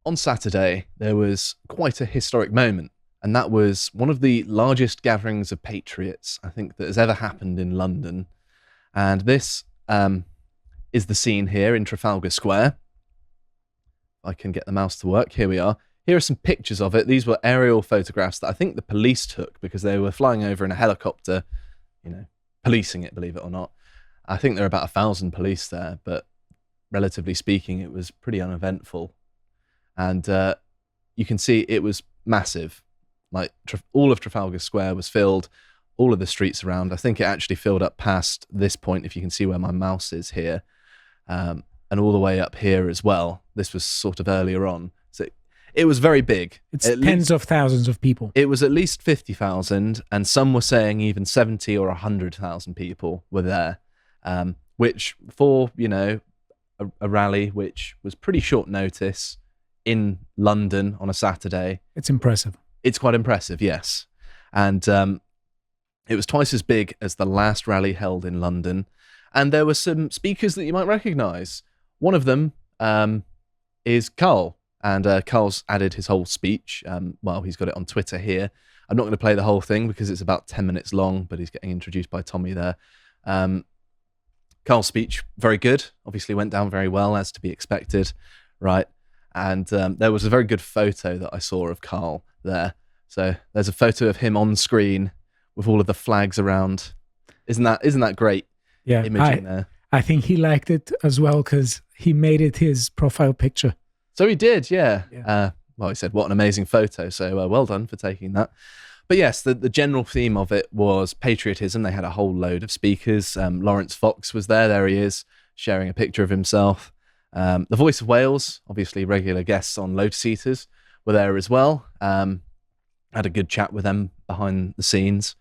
on Saturday, there was quite a historic moment, and that was one of the largest gatherings of patriots, I think, that has ever happened in London. And this is the scene here in Trafalgar Square. I can get the mouse to work. Here we are. Here are some pictures of it. These were aerial photographs that I think the police took because they were flying over in a helicopter, policing it, believe it or not. I think there are about 1,000 police there, but relatively speaking, it was pretty uneventful. And you can see it was massive. Like all of Trafalgar Square was filled, all of the streets around. I think it actually filled up past this point, if you can see where my mouse is here, and all the way up here as well. This was sort of earlier on. So it was very big. It's tens of thousands of people. It was at least 50,000, and some were saying even 70 or 100,000 people were there, which for, a rally which was pretty short notice in London on a Saturday. It's impressive. It's quite impressive, yes. And it was twice as big as the last rally held in London. And there were some speakers that you might recognise. One of them is Carl. And Carl's added his whole speech. He's got it on Twitter here. I'm not going to play the whole thing because it's about 10 minutes long, but he's getting introduced by Tommy there. Carl's speech, very good. Obviously went down very well, as to be expected, right? And there was a very good photo that I saw of Carl there. So there's a photo of him on screen with all of the flags around. Isn't that great? Yeah, imaging there. I think he liked it as well because he made it his profile picture. So he did, yeah. He said, what an amazing photo. So well done for taking that. But yes, the general theme of it was patriotism. They had a whole load of speakers. Lawrence Fox was there. There he is, sharing a picture of himself. The Voice of Wales, obviously regular guests on Lotus Eaters, were there as well. Had a good chat with them behind the scenes.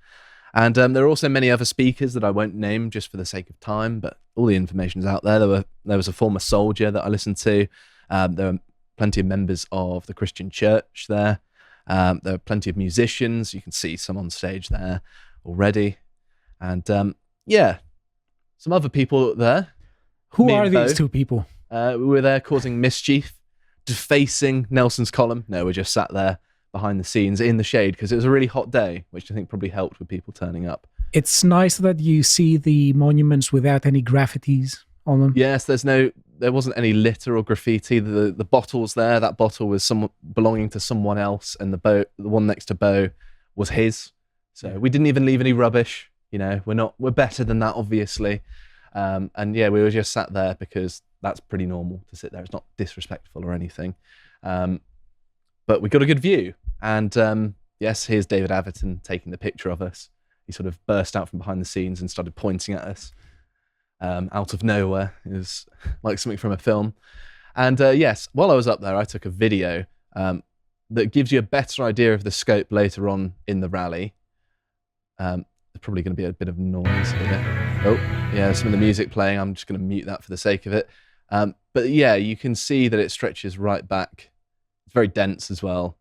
And there are also many other speakers that I won't name just for the sake of time, but all the information's out there. There was a former soldier that I listened to. There were plenty of members of the Christian church there. There were plenty of musicians. You can see some on stage there already. And some other people there. Who are these two people? We were there causing mischief, defacing Nelson's column. No, we're just sat there behind the scenes in the shade because it was a really hot day, which I think probably helped with people turning up. It's nice that you see the monuments without any graffitis on them. Yes, there wasn't any litter or graffiti. The bottles there, that bottle was belonging to someone else, and the one next to Bo was his. So we didn't even leave any rubbish. We're better than that, obviously. We were just sat there because that's pretty normal to sit there. It's not disrespectful or anything. But we got a good view. And yes, here's David Atherton taking the picture of us. He sort of burst out from behind the scenes and started pointing at us out of nowhere. It was like something from a film. And yes, while I was up there, I took a video that gives you a better idea of the scope later on in the rally. There's probably going to be a bit of noise here. Oh, yeah, some of the music playing. I'm just going to mute that for the sake of it. But yeah, you can see that it stretches right back. It's very dense as well,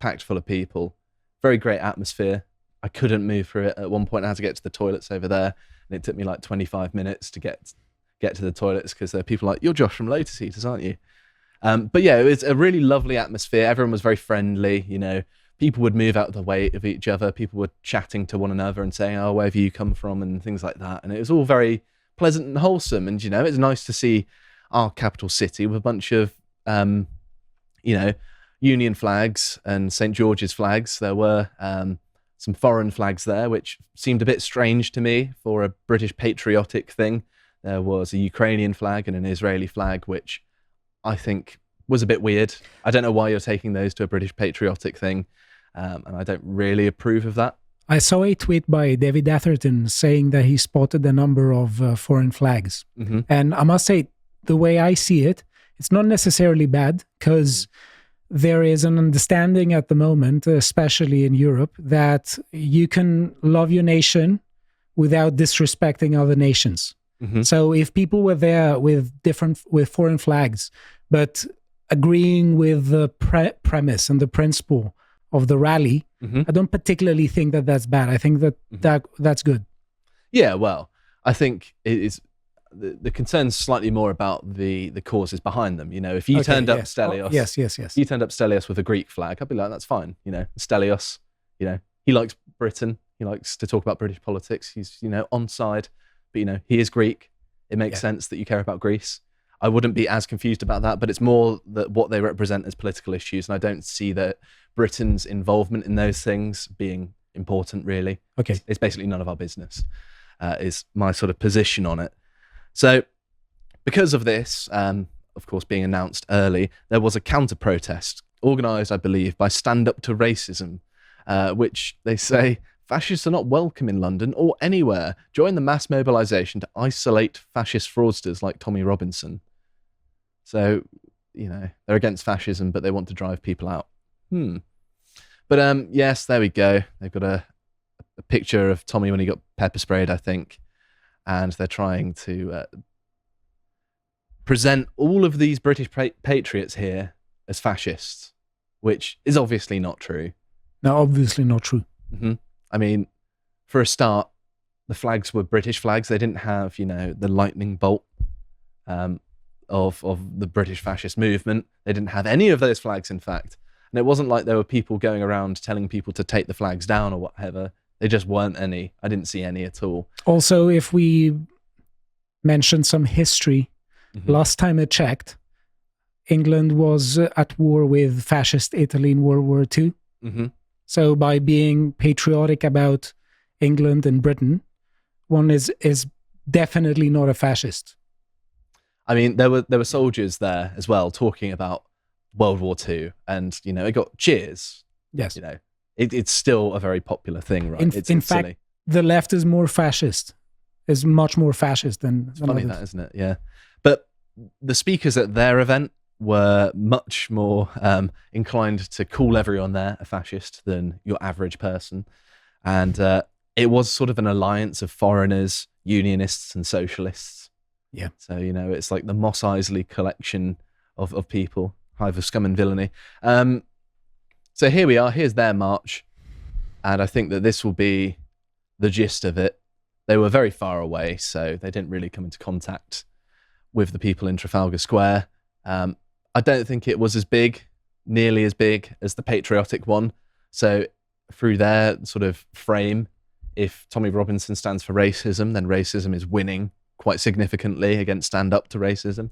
packed full of people. Very great atmosphere. I couldn't move through it. At one point, I had to get to the toilets over there, and it took me like 25 minutes to get to the toilets because there are people like, you're Josh from Lotus Eaters, aren't you? But yeah, it was a really lovely atmosphere. Everyone was very friendly. People would move out of the way of each other. People were chatting to one another and saying, oh, where have you come from? And things like that. And it was all very pleasant and wholesome. And, it's nice to see our capital city with a bunch of, Union flags and St. George's flags. There were some foreign flags there, which seemed a bit strange to me for a British patriotic thing. There was a Ukrainian flag and an Israeli flag, which I think was a bit weird. I don't know why you're taking those to a British patriotic thing, and I don't really approve of that. I saw a tweet by David Atherton saying that he spotted a number of foreign flags. Mm-hmm. And I must say, the way I see it, it's not necessarily bad because there is an understanding at the moment, especially in Europe, that you can love your nation without disrespecting other nations. Mm-hmm. So if people were there with foreign flags, but agreeing with the premise and the principle of the rally, mm-hmm. I don't particularly think that that's bad. I think that, mm-hmm. that's good. Yeah, well, I think it is. the concern's slightly more about the causes behind them. If you turned up Stelios, yes. You turned up Stelios with a Greek flag, I'd be like, that's fine. Stelios, he likes Britain. He likes to talk about British politics. He's, on side, but he is Greek. It makes sense that you care about Greece. I wouldn't be as confused about that, but it's more that what they represent as political issues, and I don't see that Britain's involvement in those things being important, really. Okay. It's basically none of our business, is my sort of position on it. So because of this, of course, being announced early, there was a counter-protest organised, I believe, by Stand Up to Racism, which they say fascists are not welcome in London or anywhere. Join the mass mobilisation to isolate fascist fraudsters like Tommy Robinson. So, they're against fascism, but they want to drive people out. But yes, there we go. They've got a picture of Tommy when he got pepper sprayed, I think. And they're trying to present all of these British patriots here as fascists, which is obviously not true. No, obviously not true. Mm-hmm. I mean, for a start, the flags were British flags. They didn't have, the lightning bolt of the British fascist movement. They didn't have any of those flags, in fact. And it wasn't like there were people going around telling people to take the flags down or whatever. They just weren't any. I didn't see any at all. Also, if we mention some history, last time I checked, England was at war with fascist Italy in World War II. Mm-hmm. So by being patriotic about England and Britain, one is definitely not a fascist. I mean, there were soldiers there as well talking about World War II, and it got cheers. Yes, it's still a very popular thing, right? In fact, silly. The left is more fascist. Is much more fascist than. It's funny that, isn't it? Yeah, but the speakers at their event were much more inclined to call everyone there a fascist than your average person, and it was sort of an alliance of foreigners, unionists, and socialists. Yeah. So it's like the Mos Eisley collection of people, hive of scum and villainy. So here we are. Here's their march, and I think that this will be the gist of it. They were very far away, so they didn't really come into contact with the people in Trafalgar Square. I don't think it was nearly as big as the patriotic one. So through their sort of frame, if Tommy Robinson stands for racism, then racism is winning quite significantly against Stand Up to Racism.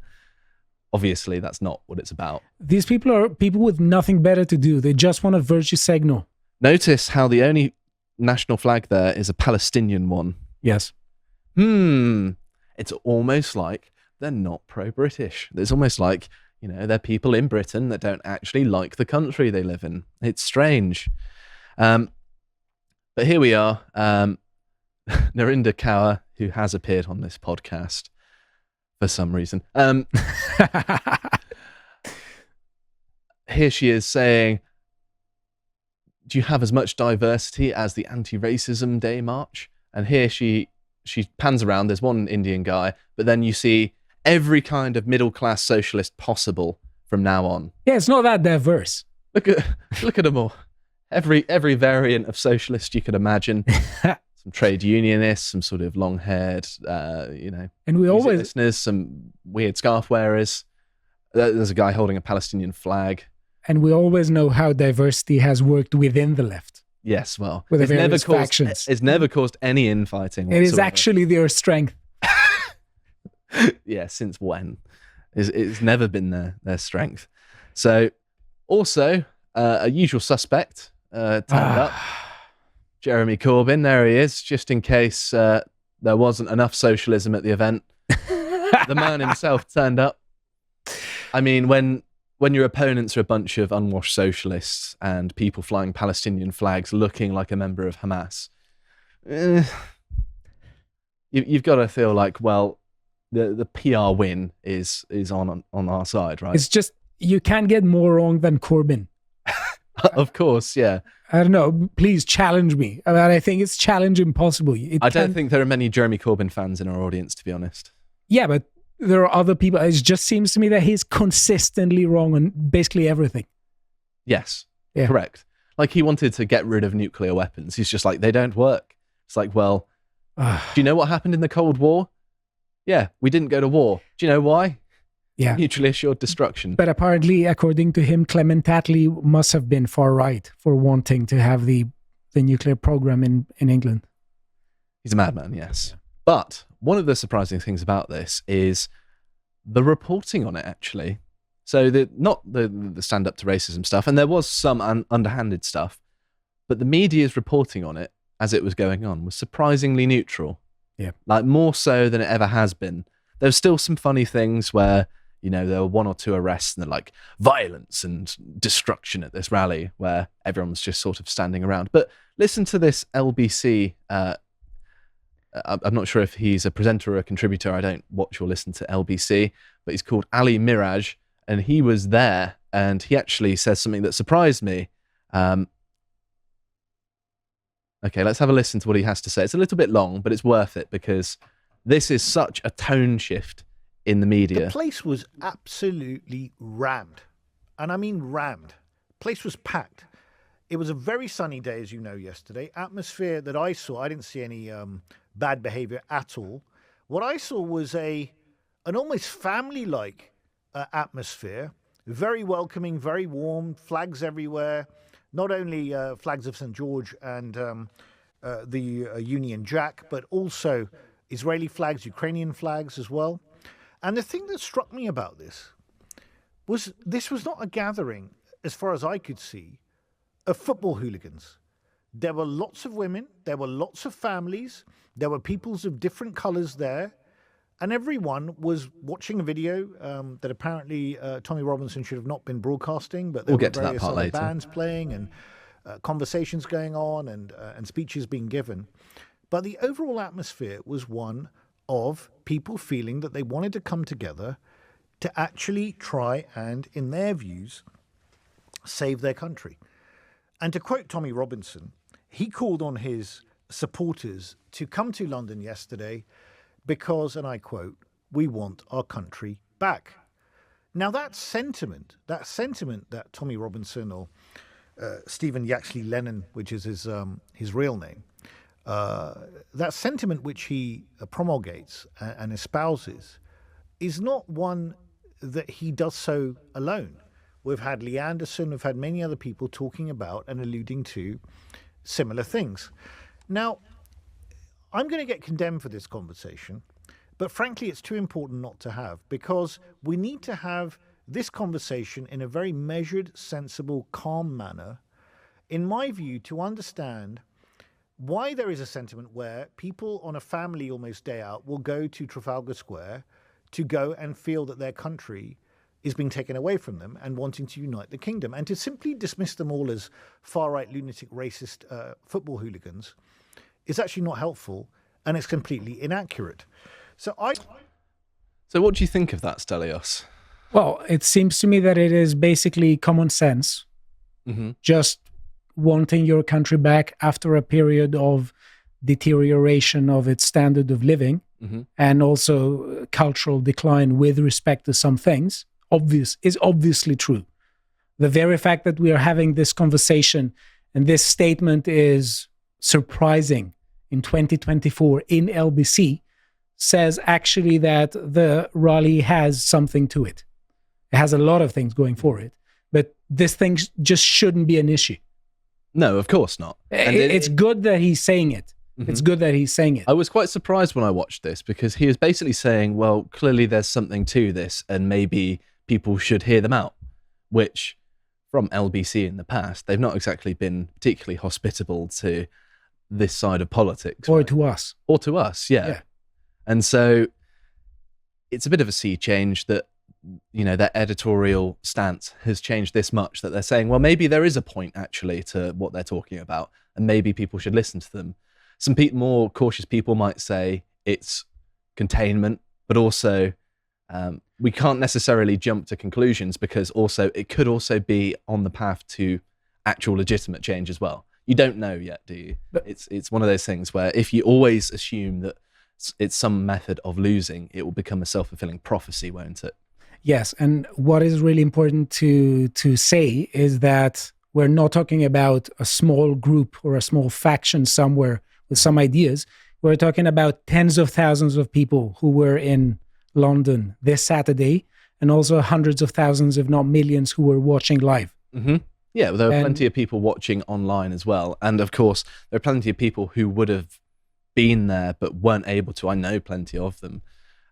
Obviously, that's not what it's about. These people are people with nothing better to do. They just want a virtue signal. Notice how the only national flag there is a Palestinian one. Yes. It's almost like they're not pro-British. It's almost like, they're people in Britain that don't actually like the country they live in. It's strange. But here we are. Ninda Kaur, who has appeared on this podcast for some reason. Here she is saying, do you have as much diversity as the Anti-Racism Day March? And here she pans around. There's one Indian guy, but then you see every kind of middle-class socialist possible from now on. Yeah, it's not that diverse. Look at them all. Every variant of socialist you could imagine. Some trade unionists, some sort of long-haired, and we always listeners, some weird scarf wearers. There's a guy holding a Palestinian flag. And we always know how diversity has worked within the left. Yes, well, with the various factions. It's never caused any infighting whatsoever. It is actually their strength. Yeah, since when? It's never been their strength. So, also, a usual suspect turned up. Jeremy Corbyn, there he is, just in case there wasn't enough socialism at the event. The man himself turned up. I mean, when your opponents are a bunch of unwashed socialists and people flying Palestinian flags looking like a member of Hamas, you've got to feel like, well, the PR win is on our side, right? It's just, you can't get more wrong than Corbyn. Of course, yeah. I don't know. Please challenge me. I think it's challenge impossible. I don't think there are many Jeremy Corbyn fans in our audience, to be honest. Yeah, but there are other people. It just seems to me that he's consistently wrong on basically everything. Yes, yeah. Correct. Like, he wanted to get rid of nuclear weapons. He's just like, they don't work. It's like, well, do you know what happened in the Cold War? Yeah, we didn't go to war. Do you know why? Yeah. Mutually assured destruction. But apparently, according to him, Clement Attlee must have been far right for wanting to have the nuclear program in England. He's a madman, yes. But one of the surprising things about this is the reporting on it, actually. So not the stand up to racism stuff, and there was some underhanded stuff, but the media's reporting on it as it was going on was surprisingly neutral. Yeah. Like more so than it ever has been. There's still some funny things where, there were 1 or 2 arrests and they're like violence and destruction at this rally where everyone was just sort of standing around. But listen to this LBC. I'm not sure if he's a presenter or a contributor. I don't watch or listen to LBC, but he's called Ali Miraj, and he was there, and he actually says something that surprised me. Okay, let's have a listen to what he has to say. It's a little bit long, but it's worth it because this is such a tone shift in the media. The place was absolutely rammed. And I mean rammed. The place was packed. It was a very sunny day, as you know, yesterday. Atmosphere that I saw, I didn't see any bad behavior at all. What I saw was an almost family-like atmosphere. Very welcoming, very warm, flags everywhere. Not only flags of St. George and the Union Jack, but also Israeli flags, Ukrainian flags as well. And the thing that struck me about this was not a gathering, as far as I could see, of football hooligans. There were lots of women, there were lots of families, there were peoples of different colours there, and everyone was watching a video that apparently Tommy Robinson should have not been broadcasting, but there were various other bands playing and conversations going on and speeches being given. But the overall atmosphere was one of people feeling that they wanted to come together to actually try and, in their views, save their country. And to quote Tommy Robinson, he called on his supporters to come to London yesterday because, and I quote, "we want our country back." Now that sentiment that Tommy Robinson or Stephen Yaxley Lennon, which is his real name, that sentiment which he promulgates and espouses is not one that he does so alone. We've had Lee Anderson, we've had many other people talking about and alluding to similar things. Now, I'm going to get condemned for this conversation, but frankly, it's too important not to have, because we need to have this conversation in a very measured, sensible, calm manner, in my view, to understand why there is a sentiment where people on a family almost day out will go to Trafalgar Square to go and feel that their country is being taken away from them and wanting to unite the kingdom. And to simply dismiss them all as far-right, lunatic, racist football hooligans is actually not helpful, and it's completely inaccurate. So what do you think of that, Stelios? Well, it seems to me that it is basically common sense. Mm-hmm. Just wanting your country back after a period of deterioration of its standard of living, mm-hmm. and also cultural decline with respect to some things is obviously true. The very fact that we are having this conversation and this statement is surprising in 2024 in LBC says actually that the rally has something to it. It has a lot of things going for it, but this thing just shouldn't be an issue. No, of course not. And it's good that he's saying it. Mm-hmm. It's good that he's saying it. I was quite surprised when I watched this, because he was basically saying, well, clearly there's something to this and maybe people should hear them out, which from LBC in the past, they've not exactly been particularly hospitable to this side of politics. Or right? to us. Or to us, yeah. And so it's a bit of a sea change that, their editorial stance has changed this much, that they're saying, well, maybe there is a point actually to what they're talking about, and maybe people should listen to them. Some more cautious people might say it's containment, but also we can't necessarily jump to conclusions, because also it could also be on the path to actual legitimate change as well. You don't know yet, do you? But it's one of those things where if you always assume that it's some method of losing, it will become a self-fulfilling prophecy, won't it? Yes, and what is really important to say is that we're not talking about a small group or a small faction somewhere with some ideas. we're talking about tens of thousands of people who were in London this Saturday, and also hundreds of thousands, if not millions, who were watching live. Mm-hmm. Yeah, well, there were plenty of people watching online as well. And of course, there are plenty of people who would have been there but weren't able to. I know plenty of them.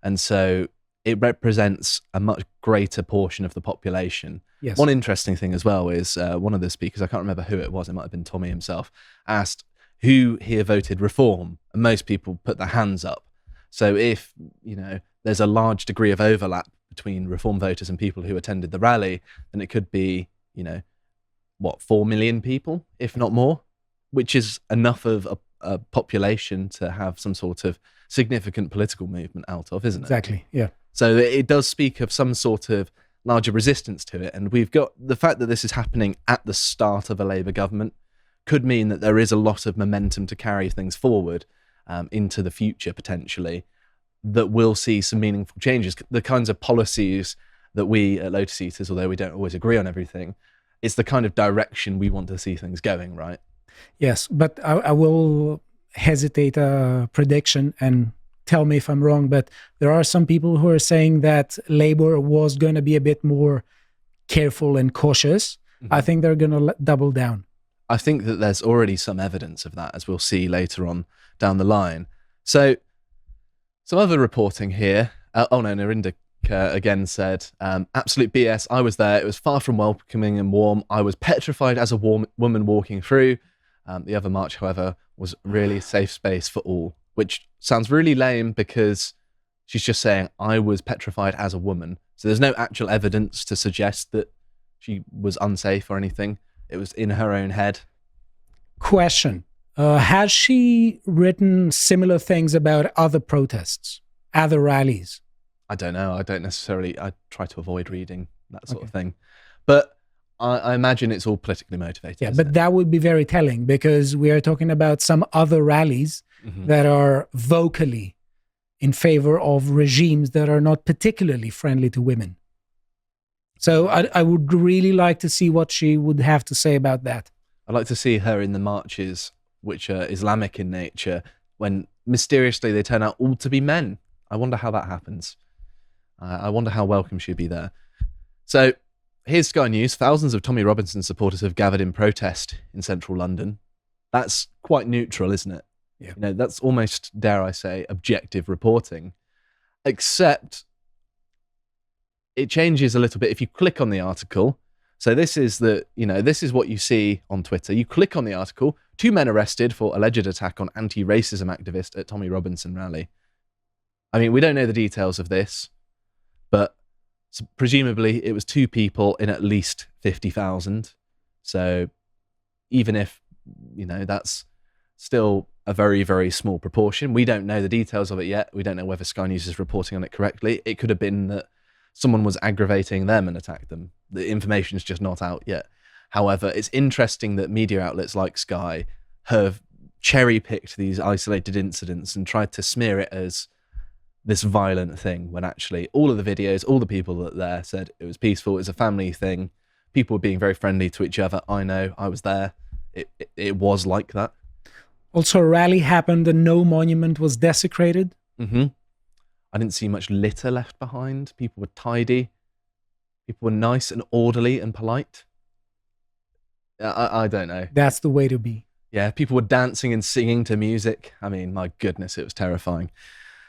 And so it represents a much greater portion of the population. Yes. One interesting thing as well is one of the speakers, I can't remember who it was, it might have been Tommy himself, asked who here voted Reform. And most people put their hands up. So if, there's a large degree of overlap between Reform voters and people who attended the rally, then it could be, 4 million people, if not more, which is enough of a population to have some sort of significant political movement out of, isn't it? Exactly, yeah. So it does speak of some sort of larger resistance to it. And we've got the fact that this is happening at the start of a Labour government could mean that there is a lot of momentum to carry things forward into the future, potentially, that will see some meaningful changes. The kinds of policies that we at Lotus Eaters, although we don't always agree on everything, it's the kind of direction we want to see things going, right? Yes, but I will hesitate a prediction and tell me if I'm wrong, but there are some people who are saying that Labour was going to be a bit more careful and cautious. Mm-hmm. I think they're going to double down. I think that there's already some evidence of that, as we'll see later on down the line. So some other reporting here. Ninda again said, absolute BS. I was there. It was far from welcoming and warm. I was petrified as a woman walking through. The other march, however, was really safe space for all, which sounds really lame because she's just saying, I was petrified as a woman. So there's no actual evidence to suggest that she was unsafe or anything. It was in her own head. Question. Has she written similar things about other protests, other rallies? I don't know. I try to avoid reading that sort of thing. But I imagine it's all politically motivated. Yeah, but that would be very telling because we are talking about some other rallies that are vocally in favor of regimes that are not particularly friendly to women. So I would really like to see what she would have to say about that. I'd like to see her in the marches, which are Islamic in nature, when mysteriously they turn out all to be men. I wonder how that happens. I wonder how welcome she'd be there. So here's Sky News. Thousands of Tommy Robinson supporters have gathered in protest in central London. That's quite neutral, isn't it? Yeah. That's almost, dare I say, objective reporting. Except it changes a little bit if you click on the article. So this is what you see on Twitter. You click on the article. 2 men arrested for alleged attack on anti-racism activist at Tommy Robinson rally. I mean, we don't know the details of this, but presumably it was 2 people in at least 50,000. So even if, that's still a very, very small proportion. We don't know the details of it yet. We don't know whether Sky News is reporting on it correctly. It could have been that someone was aggravating them and attacked them. The information is just not out yet. However, it's interesting that media outlets like Sky have cherry-picked these isolated incidents and tried to smear it as this violent thing, when actually all of the videos, all the people that there said it was peaceful, it was a family thing. People were being very friendly to each other. I know, I was there. It was like that. Also, a rally happened and no monument was desecrated. Mm-hmm. I didn't see much litter left behind. People were tidy. People were nice and orderly and polite. I don't know. That's the way to be. Yeah, people were dancing and singing to music. I mean, my goodness, it was terrifying.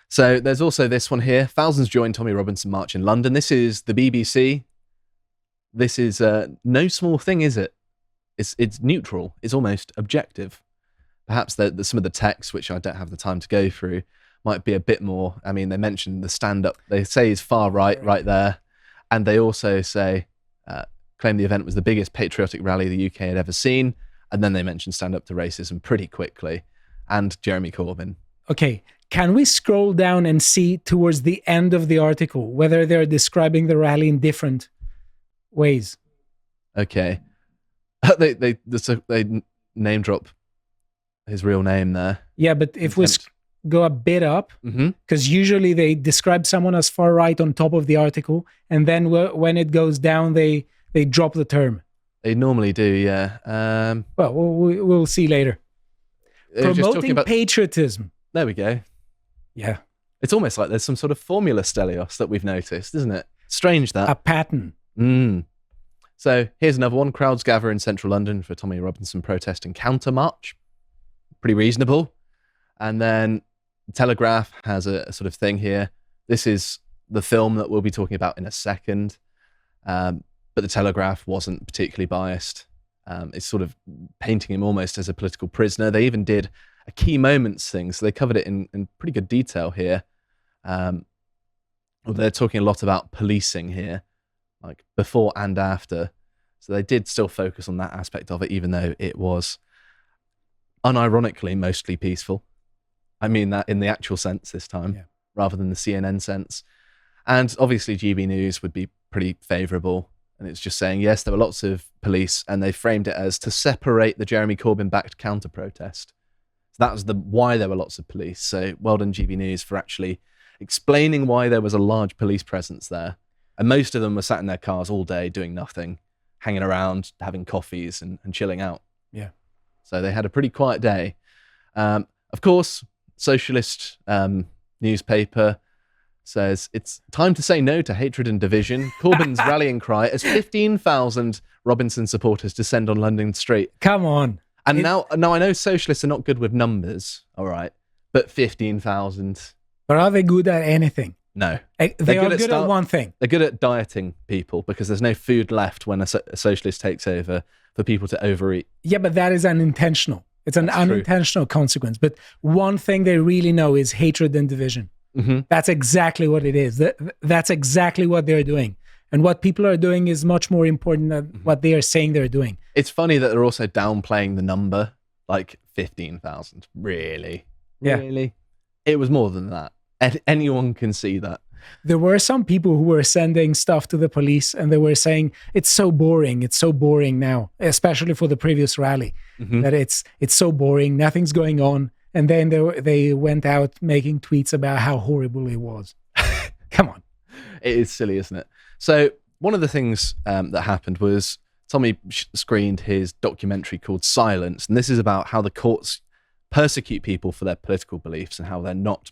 So there's also this one here. Thousands joined Tommy Robinson March in London. This is the BBC. This is no small thing, is it? It's neutral. It's almost objective. Perhaps some of the text, which I don't have the time to go through, might be a bit more. I mean, they mentioned the stand-up. They say is far right there. And they also say, claim the event was the biggest patriotic rally the UK had ever seen. And then they mentioned stand up to racism pretty quickly. And Jeremy Corbyn. Okay. Can we scroll down and see towards the end of the article whether they're describing the rally in different ways? Okay. They name drop his real name there. Yeah, but if we go a bit up, because usually they describe someone as far right on top of the article, and then when it goes down, they drop the term. They normally do, yeah. Well, we'll see later. Promoting patriotism There we go. Yeah. It's almost like there's some sort of formula, Stelios, that we've noticed, isn't it? Strange that. A pattern. So here's another one. Crowds gather in central London for Tommy Robinson protest and counter march. Pretty reasonable. And then Telegraph has a sort of thing here. This is the film that we'll be talking about in a second. But the Telegraph wasn't particularly biased. It's sort of painting him almost as a political prisoner. They even did a key moments thing, so they covered it in pretty good detail here. They're talking a lot about policing here, like before and after. So they did still focus on that aspect of it, even though it was unironically mostly peaceful. I mean that in the actual sense this time, rather than the CNN sense. And obviously GB News would be pretty favourable. And it's just saying, yes, there were lots of police, and they framed it as to separate the Jeremy Corbyn-backed counter-protest. So that was why there were lots of police. So well done, GB News, for actually explaining why there was a large police presence there. And most of them were sat in their cars all day doing nothing, hanging around, having coffees and chilling out. Yeah. So they had a pretty quiet day. Of course, socialist newspaper says it's time to say no to hatred and division. Corbyn's rallying cry as 15,000 Robinson supporters descend on London Street. Come on. And now I know socialists are not good with numbers, all right, but 15,000. But are they good at anything? No. They are good at one thing. They're good at dieting people because there's no food left when a socialist takes over for people to overeat. Yeah, but that is unintentional. It's an unintentional consequence. But one thing they really know is hatred and division. Mm-hmm. That's exactly what it is. That's exactly what they're doing. And what people are doing is much more important than what they are saying they're doing. It's funny that they're also downplaying the number, like 15,000. Really? Yeah. Really? It was more than that. Anyone can see that. There were some people who were sending stuff to the police and they were saying, it's so boring. It's so boring now, especially for the previous rally, that it's so boring. Nothing's going on. And then they went out making tweets about how horrible it was. Come on. It is silly, isn't it? So one of the things that happened was Tommy screened his documentary called Silence. And this is about how the courts persecute people for their political beliefs and how they're not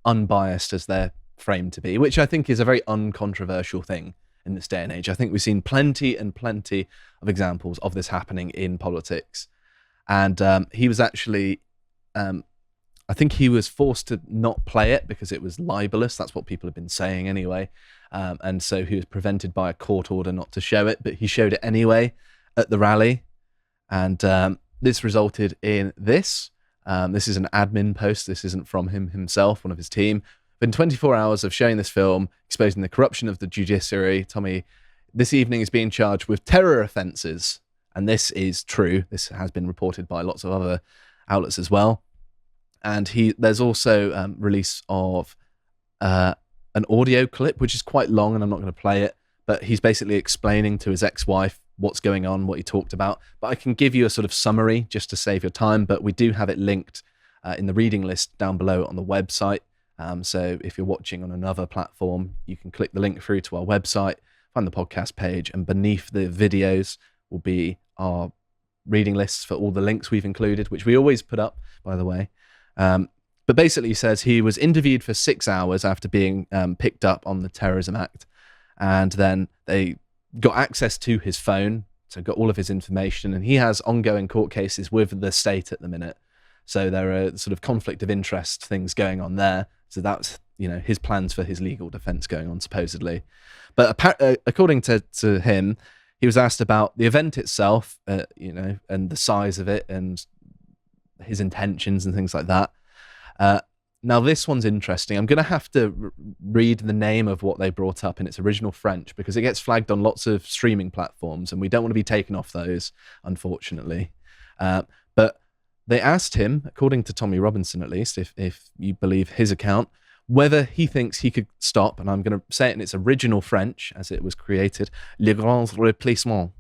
unbiased as they're framed to be, which I think is a very uncontroversial thing in this day and age. I think we've seen plenty and plenty of examples of this happening in politics. And he was actually, I think he was forced to not play it because it was libelous. That's what people have been saying anyway. And so he was prevented by a court order not to show it, but he showed it anyway at the rally. And this resulted in this. This is an admin post. This isn't from him himself, one of his team. Within 24 hours of showing this film, exposing the corruption of the judiciary, Tommy this evening is being charged with terror offences. And this is true. This has been reported by lots of other outlets as well. And there's also release of an audio clip, which is quite long, and I'm not going to play it. But he's basically explaining to his ex-wife what's going on, what he talked about. But I can give you a sort of summary just to save your time. But we do have it linked in the reading list down below on the website. So if you're watching on another platform, you can click the link through to our website, find the podcast page, and beneath the videos will be our reading lists for all the links we've included, which we always put up, by the way. But basically he says he was interviewed for 6 hours after being picked up on the Terrorism Act. And then they got access to his phone, so got all of his information. And he has ongoing court cases with the state at the minute. So there are sort of conflict of interest things going on there. So that's, his plans for his legal defense going on, supposedly. But according to him, he was asked about the event itself, and the size of it and his intentions and things like that. Now, this one's interesting. I'm going to have to read the name of what they brought up in its original French because it gets flagged on lots of streaming platforms and we don't want to be taken off those, unfortunately. But they asked him, according to Tommy Robinson at least, if you believe his account, whether he thinks he could stop, and I'm going to say it in its original French as it was created, le grand replacement.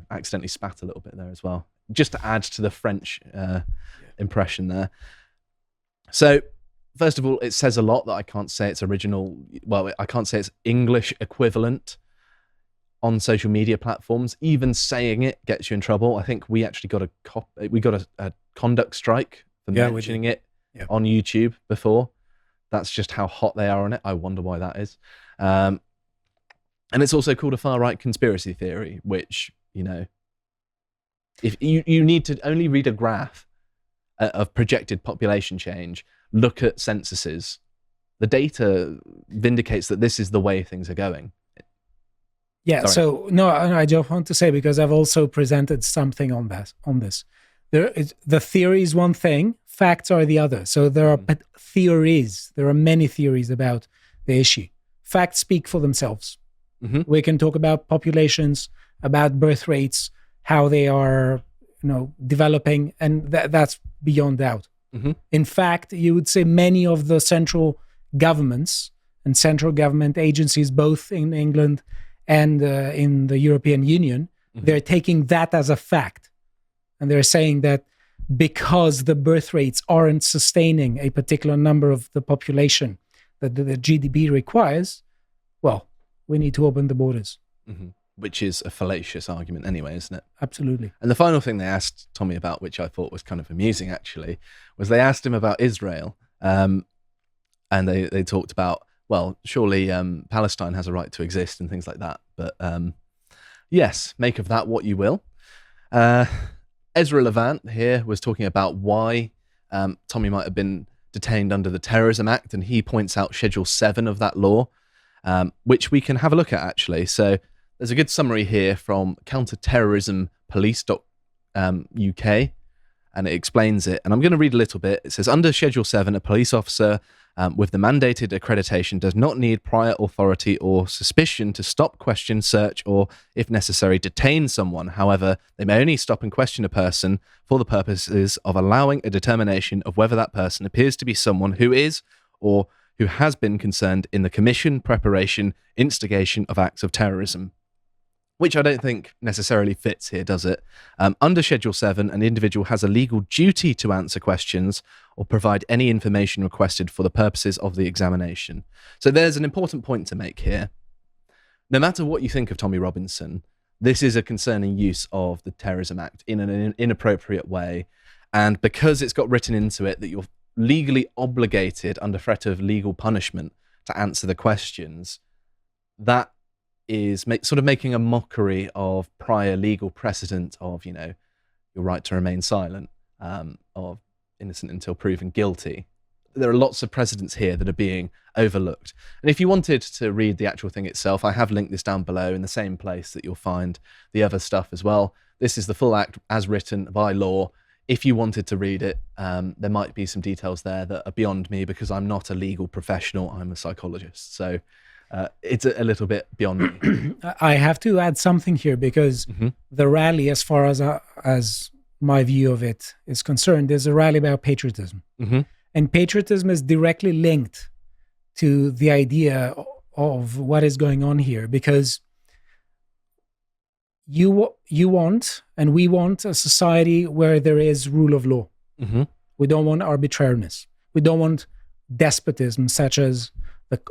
I accidentally spat a little bit there as well, just to add to the French impression there. So, first of all, it says a lot that I can't say its original, I can't say its English equivalent on social media platforms. Even saying it gets you in trouble. I think we actually got a conduct strike for mentioning it on YouTube before. That's just how hot they are on it. I wonder why that is. And it's also called a far-right conspiracy theory, which, if you need to only read a graph of projected population change, look at censuses, the data vindicates that this is the way things are going. Yeah. Sorry. So no, I just want to say, because I've also presented something on this. The theory is one thing, facts are the other. So there are theories. There are many theories about the issue. Facts speak for themselves. We can talk about populations, about birth rates, how they are, developing, and that's beyond doubt. In fact, you would say many of the central governments and central government agencies, both in England and in the European Union, they're taking that as a fact. And they're saying that because the birth rates aren't sustaining a particular number of the population that the GDP requires, well, we need to open the borders. Which is a fallacious argument anyway, isn't it? Absolutely. And the final thing they asked Tommy about, which I thought was kind of amusing actually, was they asked him about Israel. And they talked about, well, surely Palestine has a right to exist and things like that. But yes, make of that what you will. Ezra Levant here was talking about why Tommy might have been detained under the Terrorism Act, and he points out Schedule 7 of that law, which we can have a look at actually. So there's a good summary here from counterterrorismpolice.uk, and it explains it. And I'm going to read a little bit. It says, under Schedule 7, a police officer with the mandated accreditation does not need prior authority or suspicion to stop, question, search, or, if necessary, detain someone. However, they may only stop and question a person for the purposes of allowing a determination of whether that person appears to be someone who is or who has been concerned in the commission, preparation, instigation of acts of terrorism. Which I don't think necessarily fits here, does it? Under Schedule 7, an individual has a legal duty to answer questions or provide any information requested for the purposes of the examination. So there's an important point to make here. No matter what you think of Tommy Robinson, this is a concerning use of the Terrorism Act in an inappropriate way. And because it's got written into it that you're legally obligated under threat of legal punishment to answer the questions, that is sort of making a mockery of prior legal precedent of, your right to remain silent, of innocent until proven guilty. There are lots of precedents here that are being overlooked. And if you wanted to read the actual thing itself, I have linked this down below in the same place that you'll find the other stuff as well. This is the full act as written by law. If you wanted to read it, there might be some details there that are beyond me because I'm not a legal professional, I'm a psychologist. So it's a little bit beyond me. I have to add something here because the rally, as far as my view of it is concerned, is a rally about patriotism. And patriotism is directly linked to the idea of what is going on here, because you want, and we want, a society where there is rule of law. We don't want arbitrariness. We don't want despotism such as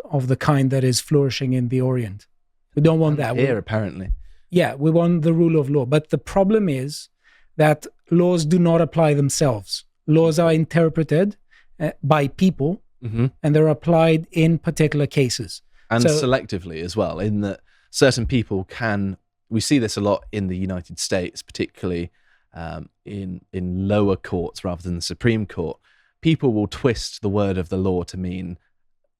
of the kind that is flourishing in the Orient. We don't want that. Here, apparently. Yeah, we want the rule of law. But the problem is that laws do not apply themselves. Laws are interpreted by people, and they're applied in particular cases. And selectively as well, in that certain people can... We see this a lot in the United States, particularly in lower courts rather than the Supreme Court. People will twist the word of the law to mean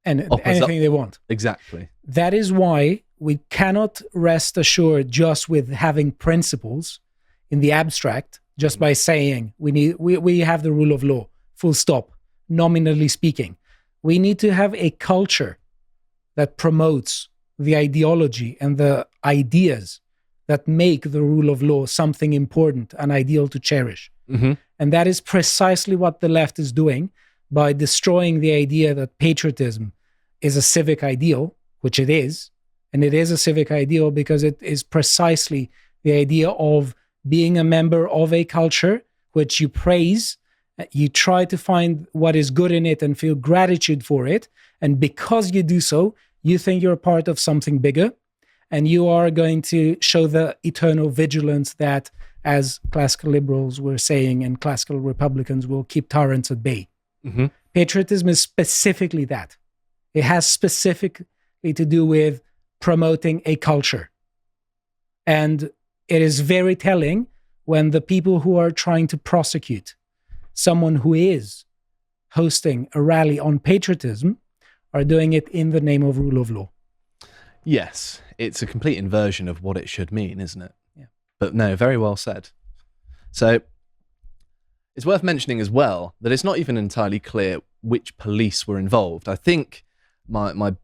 anything they want. Exactly. That is why we cannot rest assured just with having principles in the abstract, just by saying we have the rule of law, full stop, nominally speaking. We need to have a culture that promotes the ideology and the ideas that make the rule of law something important and ideal to cherish. And that is precisely what the left is doing by destroying the idea that patriotism is a civic ideal, which it is. And it is a civic ideal because it is precisely the idea of being a member of a culture which you praise, you try to find what is good in it and feel gratitude for it. And because you do so, you think you're part of something bigger, and you are going to show the eternal vigilance that, as classical liberals were saying, and classical Republicans, will keep tyrants at bay. Mm-hmm. Patriotism is specifically that. It has specifically to do with promoting a culture. And it is very telling when the people who are trying to prosecute someone who is hosting a rally on patriotism are doing it in the name of rule of law. Yes, it's a complete inversion of what it should mean, isn't it? Yeah. But no, very well said. So it's worth mentioning as well that it's not even entirely clear which police were involved. I think my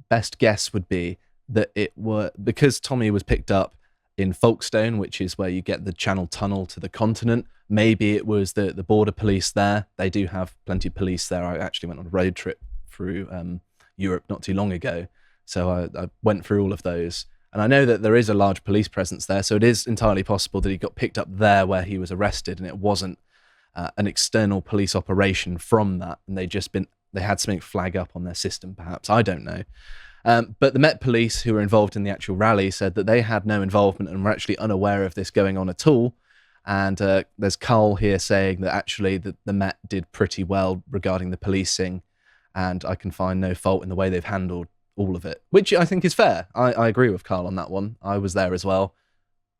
best guess would be that it were because Tommy was picked up in Folkestone, which is where you get the Channel Tunnel to the continent. Maybe it was the border police there. They do have plenty of police there. I actually went on a road trip through Europe not too long ago. So I went through all of those. And I know that there is a large police presence there. So it is entirely possible that he got picked up there where he was arrested and it wasn't an external police operation from that. And they had something flag up on their system, perhaps. I don't know. But the Met Police, who were involved in the actual rally, said that they had no involvement and were actually unaware of this going on at all. And there's Carl here saying that actually the Met did pretty well regarding the policing, and I can find no fault in the way they've handled all of it, which I think is fair. I agree with Carl on that one. I was there as well.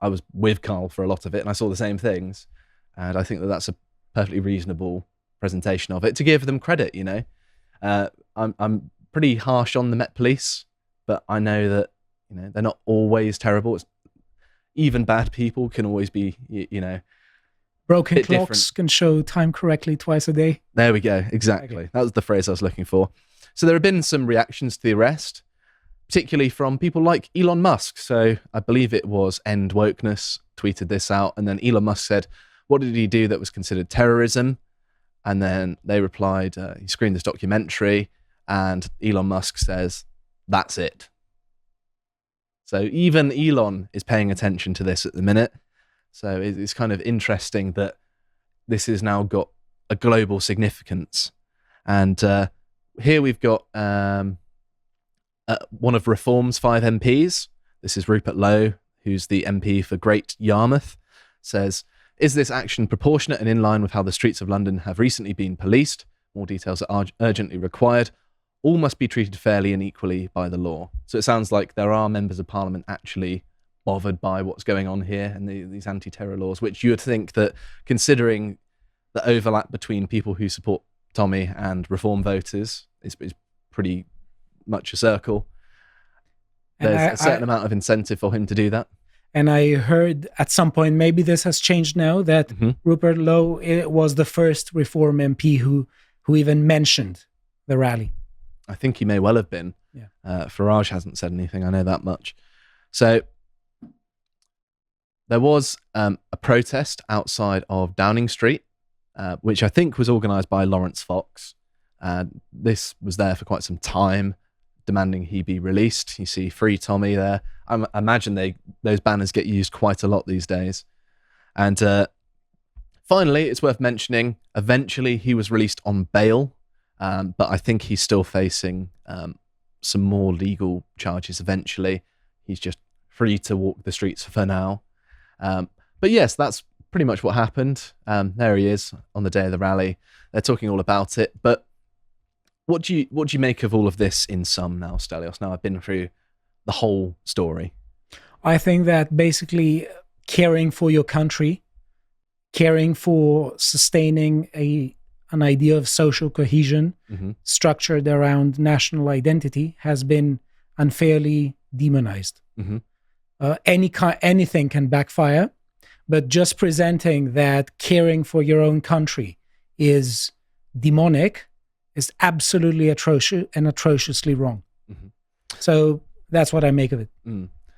I was with Carl for a lot of it, and I saw the same things. And I think that that's a perfectly reasonable presentation of it, to give them credit, you know. I'm pretty harsh on the Met Police, but I know that, you know, they're not always terrible. Even bad people can always be, you know, broken clocks different. Can show time correctly twice a day. There we go. Exactly. Okay. That was the phrase I was looking for. So there have been some reactions to the arrest, particularly from people like Elon Musk. So I believe it was End Wokeness tweeted this out, and then Elon Musk said, what did he do that was considered terrorism? And then they replied, he screened this documentary, and Elon Musk says, that's it. So even Elon is paying attention to this at the minute. So it's kind of interesting that this has now got a global significance. And here we've got one of Reform's 5 MPs. This is Rupert Lowe, who's the MP for Great Yarmouth, says, is this action proportionate and in line with how the streets of London have recently been policed? More details are urgently required. All must be treated fairly and equally by the law. So it sounds like there are members of Parliament actually bothered by what's going on here and these anti-terror laws, which you would think that, considering the overlap between people who support Tommy and Reform voters, is pretty much a circle. There's a certain amount of incentive for him to do that. And I heard at some point, maybe this has changed now, that Rupert Lowe was the first Reform MP who even mentioned the rally. I think he may well have been. Yeah. Farage hasn't said anything. I know that much. So there was a protest outside of Downing Street, which I think was organised by Lawrence Fox. This was there for quite some time, demanding he be released. You see Free Tommy there. I imagine those banners get used quite a lot these days. And finally, it's worth mentioning, eventually he was released on bail, but I think he's still facing some more legal charges eventually. He's just free to walk the streets for now. But yes, that's pretty much what happened. There he is on the day of the rally. They're talking all about it. But what do you make of all of this in sum now, Stelios? Now I've been through the whole story. I think that basically caring for your country, caring for sustaining an idea of social cohesion structured around national identity has been unfairly demonized. Anything can backfire, but just presenting that caring for your own country is demonic is absolutely atrocious and atrociously wrong. So that's what I make of it.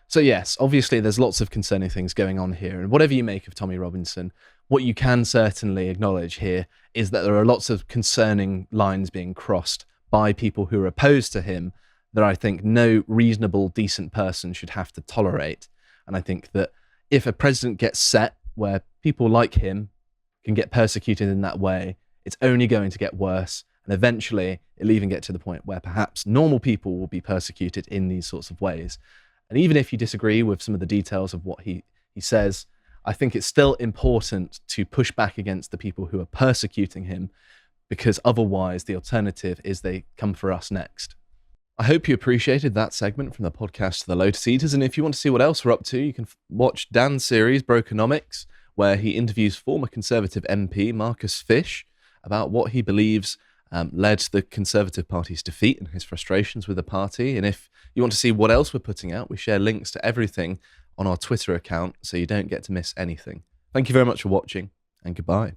So yes, obviously there's lots of concerning things going on here, and whatever you make of Tommy Robinson, what you can certainly acknowledge here is that there are lots of concerning lines being crossed by people who are opposed to him that I think no reasonable, decent person should have to tolerate. And I think that if a president gets set where people like him can get persecuted in that way, it's only going to get worse. And eventually it'll even get to the point where perhaps normal people will be persecuted in these sorts of ways. And even if you disagree with some of the details of what he says, I think it's still important to push back against the people who are persecuting him, because otherwise the alternative is they come for us next. I hope you appreciated that segment from the podcast The Lotus Eaters, and if you want to see what else we're up to, you can watch Dan's series, Brokenomics, where he interviews former Conservative MP Marcus Fish about what he believes led to the Conservative Party's defeat and his frustrations with the party. And if you want to see what else we're putting out, we share links to everything on our Twitter account so you don't get to miss anything. Thank you very much for watching, and goodbye.